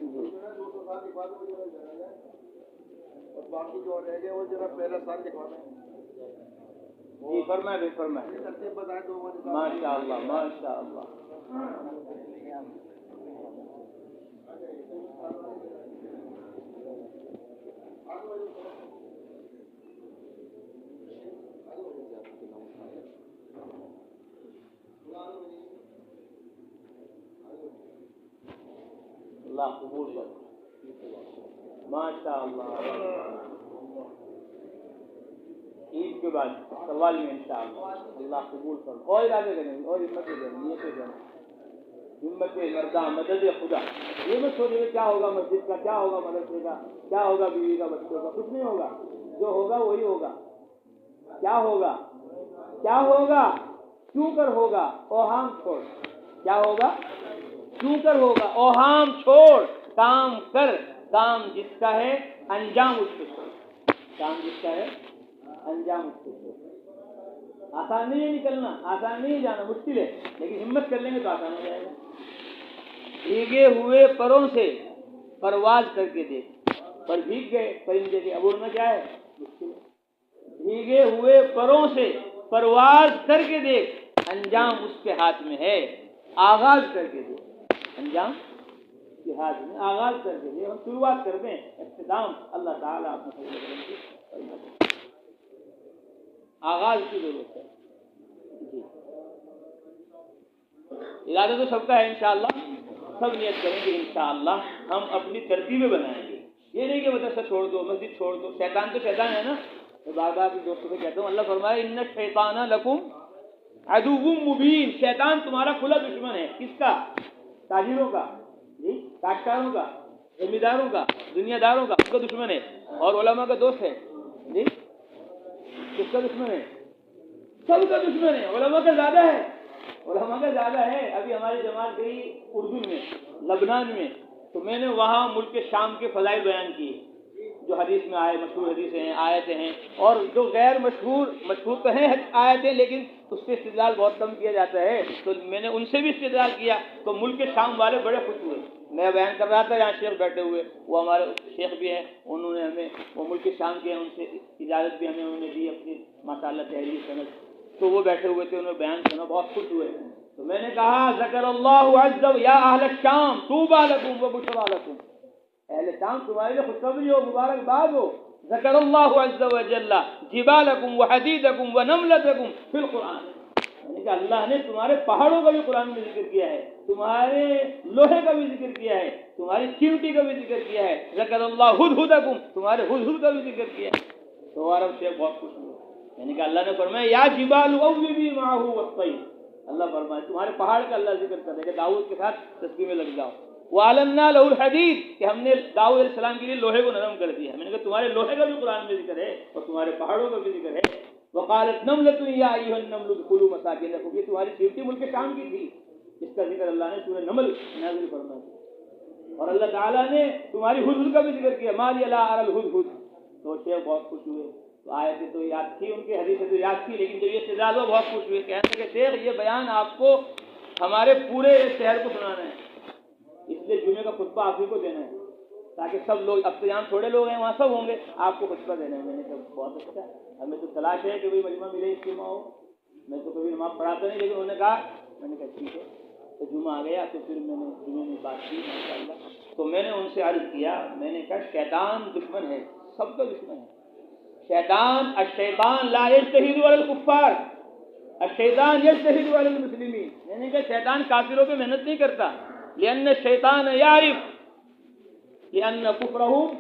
دوسرا سال لکھوا دو, اور باقی جو رہ گئے وہ ذرا پہلا سال لکھوانا ہے. جی فرمائے بھی فرمائے. ماشاء اللہ, ماشاء اللہ. اللہ قبول کر. ماشاء اللہ. عید کے بعد سوال میں انشاءاللہ اللہ قبول کرے اور ارادے کریں اور ہمت کریں نیتیں کریں ہمت مردہ مدد خدا. یہ مت سوچے کہ کیا ہوگا مسجد کا, کیا ہوگا مدرسے کا, کیا ہوگا بیوی کا, بچوں کا. کچھ نہیں ہوگا, جو ہوگا وہی ہوگا. کیا ہوگا, کیا ہوگا, کیوں کر ہوگا, اوہام چھوڑ. کیا ہوگا, کیوں کر ہوگا, اوہام چھوڑ, کام کر. کام جس کا ہے انجام اس کے چھوڑ. کام جس کا ہے انجام اس کے چھوڑ. آسان نہیں ہے نکلنا, آسان نہیں ہے جانا, مشکل ہے, لیکن ہمت کر لیں گے تو آسان ہو جائے گا. بھیگے ہوئے پروں سے پرواز کر کے دیکھ. پر بھیگ گئے پرندے کے, اب اڑنا کیا ہے, مشکل ہے. بھیگے ہوئے پروں سے پرواز کر کے دیکھ, انجام اس کے ہاتھ میں ہے. آغاز کر کے دیکھ, انجام اس کے ہاتھ میں, آغاز کر کے دیکھ. ہم شروعات کرتے ہیں, اختتام اللہ تعالیٰ اپنے آغاز کی ضرورت ہے. جی ارادہ تو سب کا ہے انشاءاللہ, سب نیت کریں گے انشاءاللہ. ہم اپنی ترتیبیں بنائیں گے. یہ نہیں کہ مدرسہ چھوڑ دو, مسجد چھوڑ دو. شیطان تو شیطان ہے نا. میں بار بار اپنے دوستوں سے کہتا ہوں, اللہ فرمائے ان الشیطان لکم عدو مبین. شیطان تمہارا کھلا دشمن ہے. کس کا, تاجروں کا, جی کاشتکاروں کا, زمینداروں کا, دنیا داروں کا, اس کا دشمن ہے. اور علماء کا دوست ہے. جی کس کا دشمن ہے, سب کا دشمن ہے. علماء کا زیادہ ہے, علماء کا زیادہ ہے. ابھی ہماری جماعت گئی اردن میں, لبنان میں, تو میں نے وہاں ملک شام کے فضائل بیان کیے, جو حدیث میں آئے, مشہور حدیثیں ہیں, آیتیں ہیں, اور جو غیر مشہور تو ہیں آیتیں, لیکن اس سے استدلال بہت کم کیا جاتا ہے. تو میں نے ان سے بھی استدلال کیا, تو ملک شام والے بڑے خوش ہوئے. میں بیان کر رہا تھا, یہاں شیخ بیٹھے ہوئے, وہ ہمارے شیخ بھی ہیں, انہوں نے ہمیں, وہ ملک شام کے ہیں, ان سے اجازت بھی ہمیں انہوں نے دی اپنی ماشاءاللہ تحریر سند. تو وہ بیٹھے ہوئے تھے, انہوں نے بیان سنا, بہت خوش ہوئے. تو میں نے کہا ذکر اللہ عز و یا اہل الشام طوبی لکم و بشری لکم. اہل شام تمہارے لیے خوشخبری ہو, مبارکباد ہو. ذکر اللہ عز و جل جبالکم و حدیدکم و نملتکم فی القرآن. یعنی کہ اللہ نے تمہارے پہاڑوں کا بھی قرآن میں ذکر کیا ہے, تمہارے لوہے کا بھی ذکر کیا ہے, تمہاری چیونٹی کا بھی ذکر کیا ہے. ذکر اللہ ہدہدکم, تمہارے ہدہد کا بھی ذکر کیا ہے. تو عرب شیخ بہت خوش ہوئے. یعنی کہ اللہ نے فرمایا یا جبال اوبی معہ والطیر. اللہ فرمائے تمہارے پہاڑ کا اللہ ذکر کر رہے کہ داؤد کے ساتھ تسبیح میں لگ جاؤ. وَعَلَنَّا لَهُ الْحَدِيدِ, کہ ہم نے داؤد علیہ السلام کے لیے لوہے کو نرم کر دیا. میں نے کہا تمہارے لوہے کا بھی قرآن میں ذکر ہے اور تمہارے پہاڑوں کا بھی ذکر ہے. وَقَالَتْ نَمْلَةٌ يَا أَيُّهَا النَّمْلُ ادْخُلُوا مَسَاكِنَكُمْ, یہ تمہاری چیونٹی ملک شام کی تھی, اس کا ذکر اللہ نے سورہ نمل نازل فرمایا. اور اللہ تعالیٰ نے تمہاری ہدہد کا بھی ذکر کیا, مَا لِيَ لَا أَرَى الْهُدْهُدَ. تو شیخ بہت خوش ہوئے. تو آیتیں تو یاد تھی, ان کے حدیثیں تو یاد تھی, لیکن جب یہ استدلال ہوا بہت خوش ہوئے. کہتے کہ شیخ یہ بیان آپ کو ہمارے پورے شہر کو سنانا ہے, اس لیے جمعے کا خطبہ آپ ہی کو دینا ہے, تاکہ سب لوگ, اب تو یہاں تھوڑے لوگ ہیں, وہاں سب ہوں گے, آپ کو خطبہ دینا ہے. میں نے کہا بہت اچھا, ہمیں تو تلاش ہے کہ بھائی مجمع ملے, اجتماع ہو. میں تو کبھی نماز پڑھاتا نہیں, لیکن انہوں نے کہا, میں نے کہا ٹھیک ہے. تو جمعہ آ گیا, تو پھر میں نے جمعے میں بات کی ماشاءاللہ. تو میں نے ان سے عرض کیا, میں نے کہا شیطان دشمن ہے, سب کا دشمن ہے. شیطان, الشیطان لا یجتہد علی الکفار, الشیطان یجتہد علی المسلمین. میں نے کہا شیطان کافروں پہ محنت نہیں کرتا, لأن الشیطان یعرف لأن کفرہم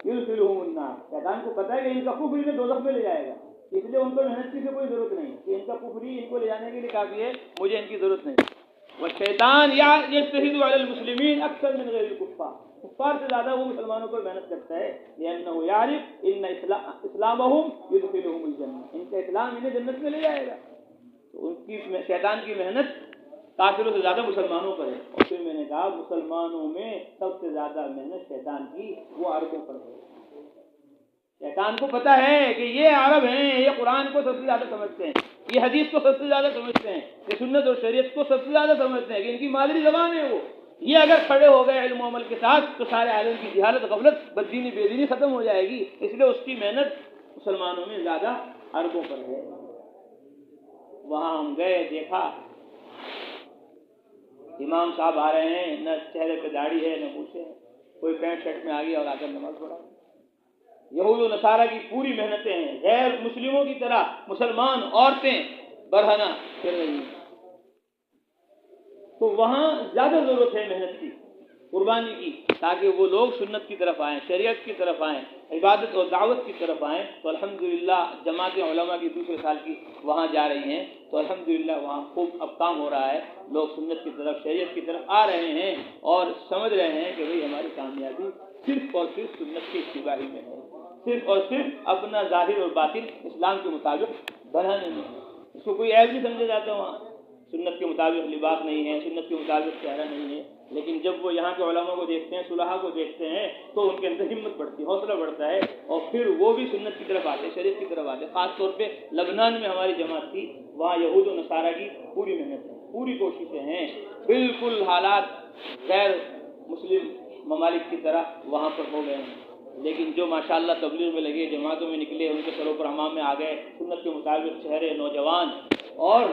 یدخلہم النار. شیطان کو پتہ ہے کہ ان کا کفر انہیں دوزخ میں لے جائے گا, اس لیے ان کو محنت کی کوئی ضرورت نہیں, کہ ان کا کفر ہی ان کو لے جانے کے لیے کافی ہے, مجھے ان کی ضرورت نہیں. والشیطان یجتہد علی المسلمین اکثر من غیر الکفار, کفار سے زیادہ وہ مسلمانوں پر محنت کرتا ہے. لأنه یعرف ان اسلامہم یدخلہم الجنہ, ان کا اسلام انہیں جنت میں لے جائے گا. تو ان کی شیطان کی محنت کافروں سے زیادہ مسلمانوں پر ہے. اور پھر میں نے کہا مسلمانوں میں سب سے زیادہ محنت شیطان کی وہ عربوں پر ہے. شیطان کو پتہ ہے کہ یہ عرب ہیں, یہ قرآن کو سب سے زیادہ سمجھتے ہیں, یہ حدیث کو سب سے زیادہ سمجھتے ہیں, یہ سنت اور شریعت کو سب سے زیادہ سمجھتے ہیں, کہ ان کی مادری زبان ہے وہ. یہ اگر کھڑے ہو گئے علم و عمل کے ساتھ, تو سارے عالم کی جہالت, غفلت, بددینی, بے دینی ختم ہو جائے گی. اس لیے اس کی محنت مسلمانوں میں زیادہ عربوں پر ہے. وہاں ہم گئے, دیکھا امام صاحب آ رہے ہیں, نہ چہرے پہ داڑھی ہے نہ پوچھے, کوئی پینٹ شرٹ میں آ گیا اور آ کر نماز پڑھا. یہود و نصارہ کی پوری محنتیں ہیں, غیر مسلموں کی طرح مسلمان عورتیں برہنہ پھر رہی ہیں. تو وہاں زیادہ ضرورت ہے محنت کی. قربانی کی تاکہ وہ لوگ سنت کی طرف آئیں، شریعت کی طرف آئیں، عبادت اور دعوت کی طرف آئیں، تو الحمدللہ جماعت علماء کی دوسرے سال کی وہاں جا رہی ہیں، تو الحمدللہ وہاں خوب اب کام ہو رہا ہے، لوگ سنت کی طرف، شریعت کی طرف آ رہے ہیں اور سمجھ رہے ہیں کہ بھئی ہماری کامیابی صرف اور صرف سنت کی اتباع میں ہے، صرف اور صرف اپنا ظاہر اور باطن اسلام کے مطابق بنانے میں ہے۔ اس کو کوئی عیب نہیں سمجھا جاتا وہاں، سنت کے مطابق لباس نہیں ہے، سنت کے مطابق چہرہ نہیں ہے، لیکن جب وہ یہاں کے علماء کو دیکھتے ہیں، صلحاء کو دیکھتے ہیں، تو ان کے اندر ہمت بڑھتی ہے، حوصلہ بڑھتا ہے، اور پھر وہ بھی سنت کی طرف آتے ہیں، شریعت کی طرف آتے ہیں۔ خاص طور پہ لبنان میں ہماری جماعت تھی، وہاں یہود و نصارہ کی پوری محنت ہے، پوری کوششیں ہیں، بالکل حالات غیر مسلم ممالک کی طرح وہاں پر ہو گئے ہیں، لیکن جو ماشاءاللہ تبلیغ میں لگے، جماعتوں میں نکلے، ان کے سروں پر امام میں آ گئے، سنت کے مطابق چہرے، نوجوان، اور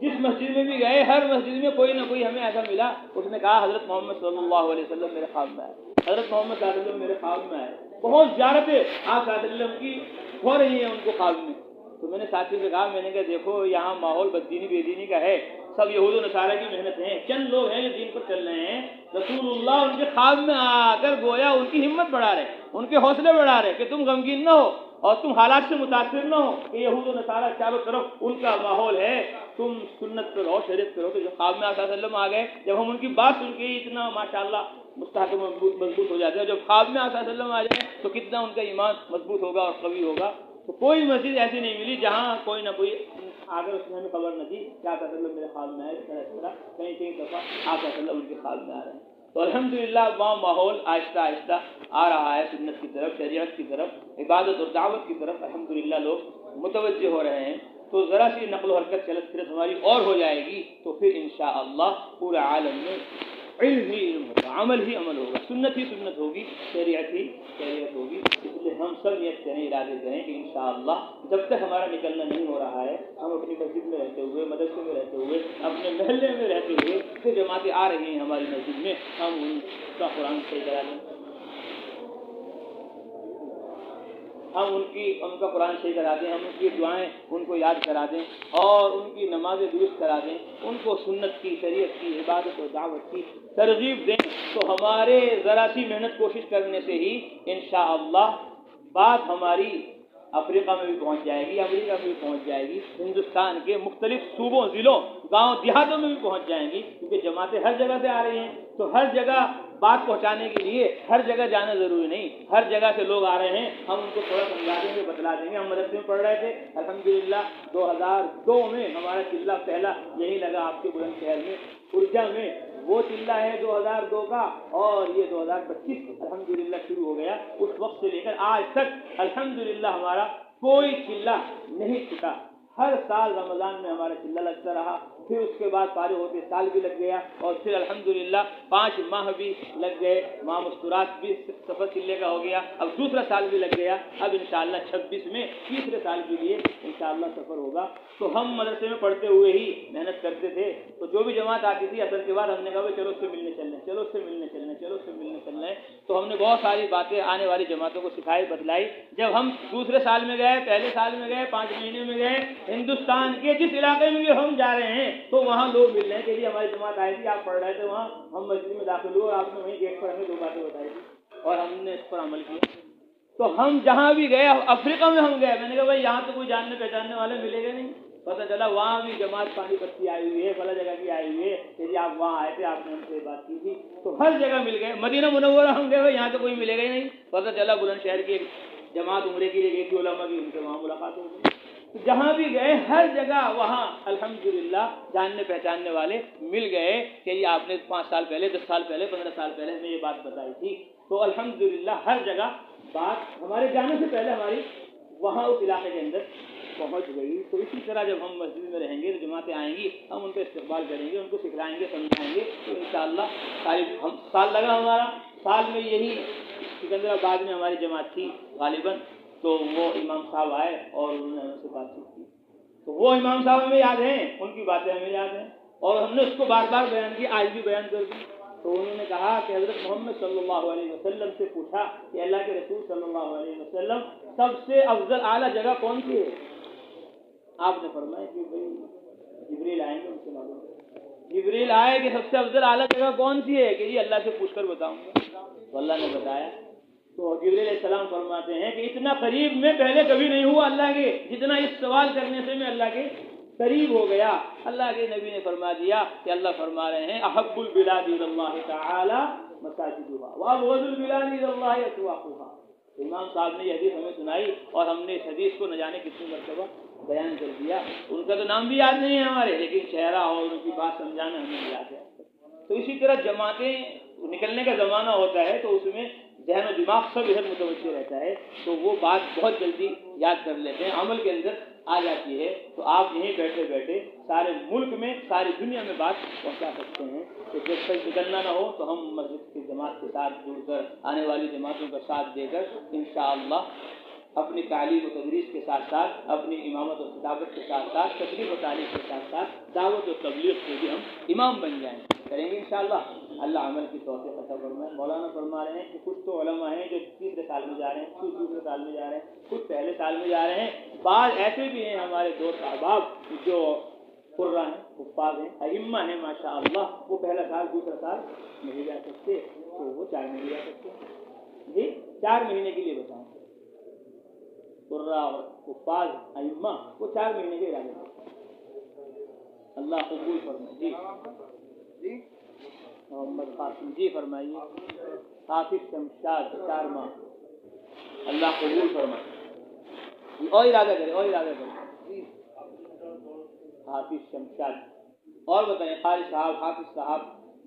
جس مسجد میں بھی گئے، ہر مسجد میں کوئی نہ کوئی ہمیں ایسا ملا، اس نے کہا حضرت محمد صلی اللہ علیہ وسلم میرے خواب میں آئے، حضرت محمد صلی اللہ علیہ وسلم میرے خواب میں آئے، بہت زیارتیں آپ صلی اللہ علیہ وسلم کی ہو رہی ہیں ان کو خواب میں۔ تو میں نے ساتھی سے کہا، میں نے کہا دیکھو یہاں ماحول بددینی بے دینی کا ہے، سب یہود و نصارہ کی محنت ہے، چند لوگ ہیں جو دین پر چل رہے ہیں، رسول اللہ ان کے خواب میں آ کر گویا ان کی ہمت بڑھا رہے، ان کے حوصلے بڑھا رہے کہ تم غمگین نہ ہو اور تم حالات سے متاثر نہ ہو کہ یہود و نصارہ چاروں طرف ان کا ماحول ہے، تم سنت پہ رہو، شریعت پہ رہو۔ تو جو خواب میں آپ صلی اللہ علیہ وسلم آ گئے، جب ہم ان کی بات سن کے اتنا ماشاءاللہ مستحکم مضبوط ہو جاتے ہیں، جب خواب میں آپ صلی اللہ علیہ وسلم آ جائے تو کتنا ان کا ایمان مضبوط ہوگا اور قوی ہوگا۔ تو کوئی مسجد ایسی نہیں ملی جہاں کوئی نہ کوئی اگر اس نے ہمیں خبر نہ دی کہ آپ صلی اللہ علیہ وسلم میرے خواب میں آئے، اس طرح کہیں کہیں دفعہ آپ صلی اللہ علیہ وسلم ان کے خواب میں آ رہے ہیں۔ تو الحمدللہ وہاں ماحول آہستہ آہستہ آ رہا ہے سنت کی طرف، شریعت کی طرف، عبادت اور دعوت کی طرف الحمدللہ لوگ متوجہ ہو رہے ہیں۔ تو ذرا سی نقل و حرکت چلت پھرت ہماری اور ہو جائے گی تو پھر انشاءاللہ پورے عالم میں علم ہی علم ہوگا، عمل ہی عمل ہوگا، سنت ہی سنت ہوگی، شریعت ہی شریعت ہوگی۔ اس لیے ہم سب نیت کریں، ارادے کریں کہ انشاءاللہ جب تک ہمارا نکلنا نہیں ہو رہا ہے، ہم اپنی مسجد میں رہتے ہوئے، مدرسے میں رہتے ہوئے، اپنے محلے میں رہتے ہوئے، جو جماعتیں آ رہی ہیں ہماری مسجد میں، ہم ان کا قرآن صحیح کرا دیں، ہم ان کا قرآن صحیح کرا دیں، ہم ان کی دعائیں ان کو یاد کرا دیں اور ان کی نمازیں درست کرا دیں، ان کو سنت کی، شریعت کی، عبادت و دعوت کی ترغیب دیں، تو ہمارے ذرا سی محنت کوشش کرنے سے ہی انشاءاللہ بات ہماری افریقہ میں بھی پہنچ جائے گی، امریکہ میں بھی پہنچ جائے گی، ہندوستان کے مختلف صوبوں، ضلعوں، گاؤں دیہاتوں میں بھی پہنچ جائیں گی، کیونکہ جماعتیں ہر جگہ سے آ رہی ہیں، تو ہر جگہ بات پہنچانے کے لیے ہر جگہ جانا ضروری نہیں، ہر جگہ سے لوگ آ رہے ہیں، ہم ان کو تھوڑا سمجھا دیں گے، بتلا دیں گے۔ ہم مدرسے میں پڑھ رہے تھے، الحمدللہ 2002 میں ہمارا چلہ پہلا یہی لگا آپ کے بلند شہر میں، ارجا میں، وہ چلہ ہے 2002 کا، اور یہ 2025 الحمدللہ شروع ہو گیا۔ اس وقت سے لے کر آج تک الحمدللہ ہمارا کوئی چلہ نہیں چھوٹا، ہر سال رمضان میں ہمارا چلہ لگتا رہا، پھر اس کے بعد فارغ ہوتے سال بھی لگ گیا، اور پھر الحمدللہ 5 ماہ بھی لگ گئے، ماہ مستورات بھی سفر چلے کا ہو گیا، اب دوسرا سال بھی لگ گیا، اب انشاءاللہ 26 میں تیسرے سال کے لیے انشاءاللہ سفر ہوگا۔ تو ہم مدرسے میں پڑھتے ہوئے ہی محنت کرتے تھے، تو جو بھی جماعت آتی تھی اثر کے بعد ہم نے کہا چلو اس سے ملنے چلنا ہے، چلو اس سے ملنے چلنا ہے، چلو اس سے ملنے چلنا ہے، تو ہم نے بہت ساری باتیں آنے والی جماعتوں کو سکھائی، بتلائی۔ جب ہم دوسرے سال میں گئے، پہلے سال میں گئے، 5 مہینے میں گئے، ہندوستان کے جس علاقے میں بھی ہم جا رہے ہیں تو وہاں لوگ مل رہے ہیں کہ جی ہماری جماعت آئی تھی، آپ پڑھ رہے تھے وہاں، ہم مسجد میں داخل ہوئے اور آپ نے وہیں گیٹ پر ہمیں 2 باتیں بتائی تھی اور ہم نے اس پر عمل کیا۔ تو ہم جہاں بھی گئے، افریقہ میں ہم گئے، میں نے کہا بھائی یہاں تو کوئی جاننے پہچاننے والے ملے گا نہیں، پتہ چلا وہاں بھی جماعت پانی پتی آئی ہوئی ہے، فلاں جگہ کی آئی ہوئی ہے کہ جی آپ وہاں آئے تھے، آپ نے ہم سے بات کی تھی، تو ہر جگہ مل گئے۔ مدینہ منورہ ہم گئے، یہاں تو کوئی ملے گا ہی نہیں، پتہ چلا بلند شہر کی ایک جماعت عمرے کے لیے گئی تھی علماء کی، ان سے وہاں ملاقات ہو گئی۔ تو جہاں بھی گئے ہر جگہ وہاں الحمدللہ جاننے پہچاننے والے مل گئے کہ یہ آپ نے 5 سال پہلے، 10 سال پہلے، 15 سال پہلے ہمیں یہ بات بتائی تھی۔ تو الحمدللہ ہر جگہ بات ہمارے جانے سے پہلے ہماری وہاں اس علاقے کے اندر پہنچ گئی۔ تو اسی طرح جب ہم مسجد میں رہیں گے تو جماعتیں آئیں گی، ہم ان کا استقبال کریں گے، ان کو سکھلائیں گے، سمجھائیں گے، تو انشاءاللہ ہم سال لگا ہمارا، سال میں یہی سکندرآباد میں ہماری جماعت تھی غالباً، تو وہ امام صاحب آئے اور انہوں نے ہم سے بات چیت کی، تو وہ امام صاحب ہمیں یاد ہیں، ان کی باتیں ہمیں یاد ہیں، اور ہم نے اس کو بار بار بیان کی، آج بھی بیان کر دی۔ تو انہوں نے کہا کہ حضرت محمد صلی اللہ علیہ وسلم سے پوچھا کہ اللہ کے رسول صلی اللہ علیہ وسلم سب سے افضل اعلیٰ جگہ کون سی ہے؟ آپ نے فرمایا کہ بھائی جبریل آئیں گے ان سے معلوم ہے۔ جبریل آئے کہ سب سے افضل اعلیٰ جگہ کون سی ہے کہ جی اللہ سے پوچھ کر بتاؤں گا، تو اللہ نے بتایا۔ تو جبریل علیہ السلام فرماتے ہیں کہ اتنا قریب میں پہلے کبھی نہیں ہوا اللہ کے، جتنا اس سوال کرنے سے میں اللہ کے قریب ہو گیا۔ اللہ کے نبی نے فرما دیا کہ اللہ فرما رہے ہیں احب البلاد الی اللہ تعالی مساجدها وابغض البلاد الی اللہ اسواقها۔ امام صاحب نے یہ حدیث ہمیں سنائی اور ہم نے اس حدیث کو نہ جانے کتنی مرتبہ بیان کر دیا۔ ان کا تو نام بھی یاد نہیں ہے ہمارے، لیکن چہرہ اور ان کی بات سمجھانا ہمیں یاد ہے۔ تو اسی طرح جماعتیں نکلنے کا زمانہ ہوتا ہے تو اس میں ذہن و دماغ سب ادھر متوجہ رہتا ہے، تو وہ بات بہت جلدی یاد کر لیتے ہیں، عمل کے اندر آ جاتی ہے۔ تو آپ یہیں بیٹھے بیٹھے سارے ملک میں ساری دنیا میں بات پہنچا سکتے ہیں کہ جب تک نکلنا نہ ہو تو ہم مسجد کی جماعت کے ساتھ جڑ کر آنے والی جماعتوں کا ساتھ دے کر انشاءاللہ اپنی تعلیم و تدریس کے ساتھ ساتھ اپنی امامت و خطابت کے ساتھ ساتھ تشریح و تعلیم کے ساتھ ساتھ دعوت و تبلیغ کے بھی ہم امام بن جائیں، کریں گے انشاءاللہ۔ اللہ عمل کی توفیق عطا فرمائے۔ مولانا فرما رہے ہیں کہ کچھ تو علماء ہیں جو تیسرے سال میں جا رہے ہیں، کچھ دوسرے سال میں جا رہے ہیں، کچھ پہلے سال میں جا رہے ہیں، بعض ایسے بھی ہیں ہمارے دوست احباب جو قرہ ہیں، حفاظ ہیں، ائمہ ہیں ماشاءاللہ، وہ پہلا سال دوسرا سال نہیں جا سکتے تو وہ 4 مہینے جا سکتے جی، 4 مہینے کے لیے بتائیں، قرہ اور حفاظ ائمہ وہ 4 مہینے کے ارادے ہیں۔ اللہ قبول فرمائے۔ جی محمد قاسم جی فرمائیے۔ حافظ شمشاد 4 ماہ، اللہ قبول فرمائے۔ اور ارادہ کریں، اور ارادہ کریں۔ حافظ شمشاد اور بتائیں، قاری صاحب، حافظ صاحب،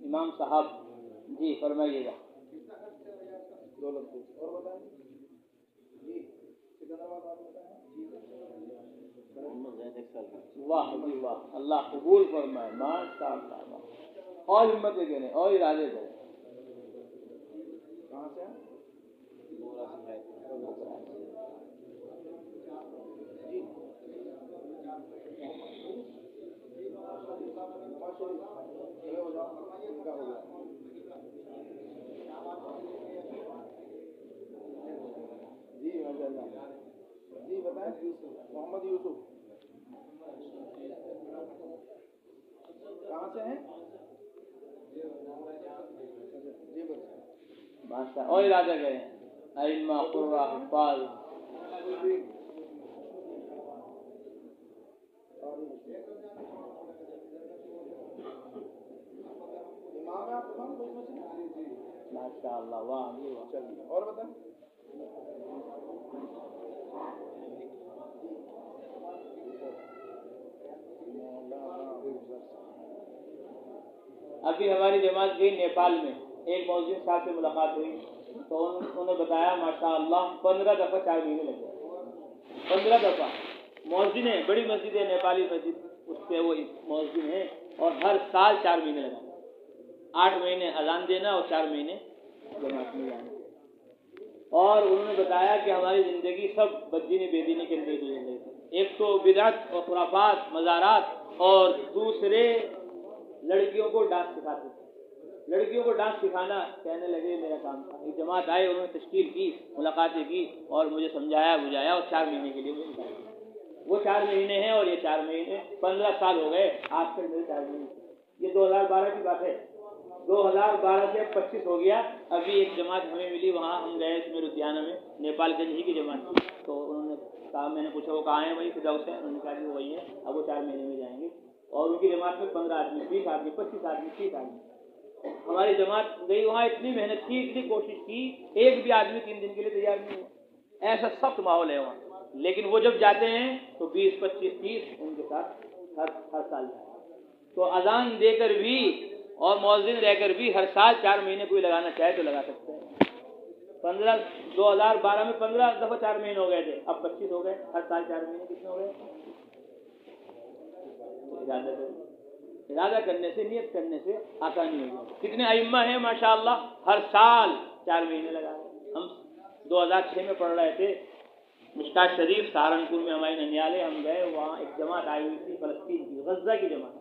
امام صاحب جی فرمائیے گا۔ اور بتائیں جی، واہ جی واہ، اللہ قبول فرمائے، ماشاء اللہ۔ اور ہمت سے کریں اور ارادے کریں۔ کہاں سے ہیں؟ جی ماشاء اللہ جی بتائیں۔ محمد یوسف کہاں سے ہیں؟ ماشاء، اور ارادہ کریں ائمہ قرہ حفاظ۔ ماشاء اللہ، واہ جی واہ۔ چلیے اور بتائیں۔ ابھی ہماری جماعت گئی نیپال میں، ایک مؤذن صاحب سے ملاقات ہوئی تو انہوں نے بتایا ماشاء اللہ 15 دفعہ 4 مہینے لگے، 15 دفعہ۔ مؤذن ہے، بڑی مسجد ہے نیپالی مسجد، اس پہ وہ مؤذن ہے اور ہر سال 4 مہینے لگا، 8 مہینے اذان دینا اور 4 مہینے جماعت میں جانا۔ اور انہوں نے بتایا کہ ہماری زندگی سب بددینی بے دینی کے اندر گزر رہی تھی، ایک تو بدعت اور خرافات مزارات، اور دوسرے لڑکیوں کو ڈانس سکھاتے تھے۔ لڑکیوں کو ڈانس سکھانا کہنے لگے میرا کام تھا۔ ایک جماعت آئے، انہوں نے تشکیل کی، ملاقاتیں کی اور مجھے سمجھایا بجھایا اور 4 مہینے کے لیے مجھے نکالا۔ وہ 4 مہینے ہیں اور یہ 4 مہینے، 15 سال ہو گئے آج تک میرے 4 مہینے۔ یہ 2012 کی بات ہے، 2012 سے 25 ہو گیا۔ ابھی ایک جماعت ہمیں ملی، وہاں ہم گئے اس میں لدھیانہ میں، نیپال گنج ہی کی جماعت تھی، تو انہوں نے کہا، میں نے پوچھا وہ کہاں ہیں؟ وہی فداؤ سے۔ انہوں نے کہا کہ وہ وہی ہے، اب وہ 4 مہینے میں جائیں گے۔ اور ان کی جماعت میں 15 آدمی، 20 آدمی، 25 آدمی، 30 آدمی۔ ہماری جماعت گئی وہاں، اتنی محنت کی، اتنی کوشش کی، ایک بھی آدمی 3 دن کے لیے تیار نہیں ہوا، ایسا سخت ماحول ہے وہاں۔ لیکن وہ جب جاتے ہیں تو 20 25 30 ان کے ساتھ ہر سال جاتے ہیں۔ تو اذان دے کر بھی اور مؤذن رہ کر بھی ہر سال 4 مہینے کوئی لگانا چاہے تو لگا سکتے ہیں۔ 2012 میں 15 دفعہ 4 مہینے ہو گئے تھے، اب 25 ہو گئے، ہر سال 4 مہینے کتنے ہو گئے؟ ارادہ کرنے سے، نیت کرنے سے آسانی ہوگی۔ کتنے ائمہ ہیں ماشاءاللہ، ہر سال 4 مہینے لگا رہے۔ ہم 2006 میں پڑھ رہے تھے مشکات شریف سہارنپور میں، ہماری ننیالے، ہم گئے وہاں، ایک جماعت آئی ہوئی تھی فلسطین کی، غزہ کی جماعت۔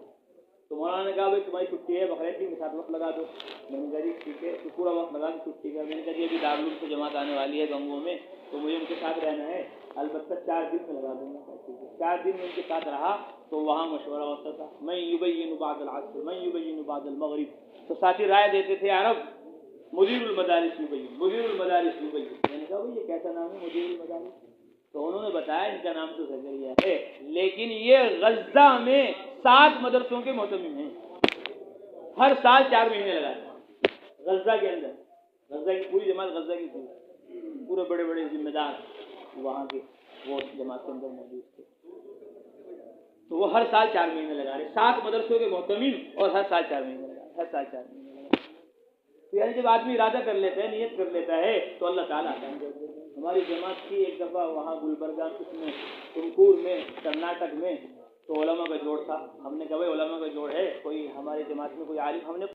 تو مولانا نے کہا بھائی تمہاری چھٹی ہے، بقرعید کے ساتھ وقت لگا دو۔ میں نے کہا جی ٹھیک ہے، تو پورا وقت لگا کے چھٹی کا۔ میں نے کہا جی ابھی دارالعلوم سے جماعت آنے والی ہے گنگوں میں، تو مجھے ان کے ساتھ رہنا ہے، البتہ 4 دن میں لگا دوں گا. 4 دن میں ان کے ساتھ رہا تو وہاں مشورہ ہوتا تھا من یبین بعد العصر من یبین بعد المغرب. تو ساتھی رائے دیتے تھے عرب مدیر المدارس یبین مدیر المدارس یبین. میں نے کہا بھائی یہ کیسا نام ہے مدیر المدارس؟ تو انہوں نے بتایا ان کا نام تو زکریا ہے لیکن یہ غزہ میں 7 مدرسوں کے محتمم ہیں. ہر سال 4 مہینے لگاتے ہیں غزہ کے اندر. غزہ کی پوری جماعت غزہ کی تھی, پورے بڑے بڑے ذمہ دار وہاں کے وہ جماعت کے اندر موجود تھے. تو وہ ہر سال 4 مہینے لگا رہے, 7 مدرسوں کے محتمم اور ہر سال 4 مہینے لگا رہے, ہر سال 4 مہینے لگا رہے. تو یعنی جب آدمی ارادہ کر لیتا ہے نیت کر لیتا ہے تو اللہ تعالیٰ آسان کر دیتا ہے. ہماری جماعت کی ایک دفعہ وہاں گلبرگہ اس میں تمکور میں کرناٹک میں تو علماء کا جوڑ تھا. ہم نے کہا بھائی علماء کا جوڑ ہے کوئی ہماری جماعت میں کوئی عالم, ہم نے